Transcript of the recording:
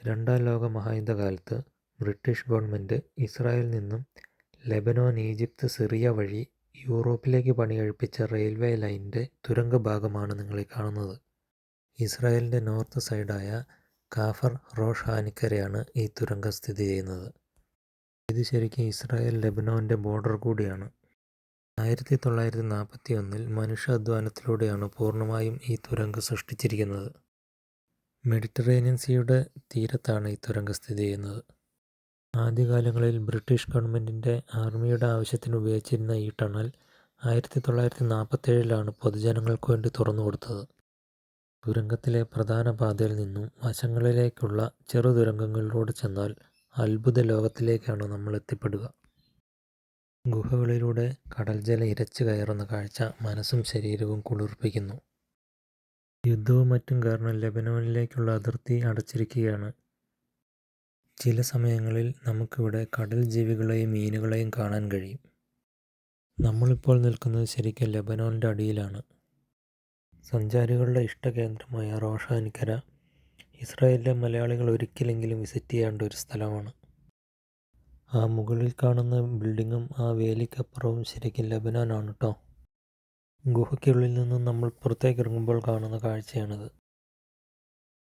രണ്ടാം ലോക മഹായുദ്ധകാലത്ത് British government ഇസ്രായേലിൽ നിന്നും ലെബനോൻ, ഈജിപ്ത്, സിറിയ വഴി യൂറോപ്പിലേക്ക് പണികഴിപ്പിച്ച റെയിൽവേ ലൈനിൻ്റെ തുരങ്കഭാഗമാണ് നിങ്ങളീ കാണുന്നത്. ഇസ്രായേലിൻ്റെ നോർത്ത് സൈഡായ കാഫർ റോഷ് ഹാനിക്കരയാണ് ഈ തുരങ്കം സ്ഥിതി ചെയ്യുന്നത്. ഇത് ശരിക്കും ഇസ്രായേൽ ലെബനോൻ്റെ ബോർഡർ കൂടിയാണ്. 1941 മനുഷ്യാധ്വാനത്തിലൂടെയാണ് പൂർണ്ണമായും ഈ തുരങ്കം സൃഷ്ടിച്ചിരിക്കുന്നത്. മെഡിറ്ററേനിയൻ സീയുടെ തീരത്താണ് ഈ തുരങ്കം സ്ഥിതി ചെയ്യുന്നത്. ആദ്യകാലങ്ങളിൽ ബ്രിട്ടീഷ് ഗവൺമെൻറ്റിൻ്റെ ആർമിയുടെ ആവശ്യത്തിന് ഉപയോഗിച്ചിരുന്ന ഈ ടണൽ 1947 പൊതുജനങ്ങൾക്ക് വേണ്ടി തുറന്നു കൊടുത്തത്. തുരങ്കത്തിലെ പ്രധാന പാതയിൽ നിന്നും വശങ്ങളിലേക്കുള്ള ചെറു തുരങ്കങ്ങളിലൂടെ ചെന്നാൽ അത്ഭുത ലോകത്തിലേക്കാണ് നമ്മൾ എത്തിപ്പെടുക. ഗുഹകളിലൂടെ കടൽജലം ഇരച്ചു കയറുന്ന കാഴ്ച മനസ്സും ശരീരവും കുളിർപ്പിക്കുന്നു. യുദ്ധവും മറ്റും കാരണം ലെബനോനിലേക്കുള്ള അതിർത്തി അടച്ചിരിക്കുകയാണ്. ചില സമയങ്ങളിൽ നമുക്കിവിടെ കടൽ ജീവികളെയും മീനുകളെയും കാണാൻ കഴിയും. നമ്മളിപ്പോൾ നിൽക്കുന്നത് ശരിക്കും ലെബനോൻ്റെ അടിയിലാണ്. സഞ്ചാരികളുടെ ഇഷ്ടകേന്ദ്രമായ റോഷ് ഹാനിക്കര ഇസ്രായേലിലെ മലയാളികൾ ഒരിക്കലെങ്കിലും വിസിറ്റ് ചെയ്യേണ്ട ഒരു സ്ഥലമാണ്. ആ മുകളിൽ കാണുന്ന ബിൽഡിങ്ങും ആ വേലിക്കപ്പുറവും ശരിക്കും ലെബനോനാണ് കേട്ടോ. ഗുഹയ്ക്കുള്ളിൽ നിന്നും നമ്മൾ പുറത്തേക്ക് ഇറങ്ങുമ്പോൾ കാണുന്ന കാഴ്ചയാണിത്.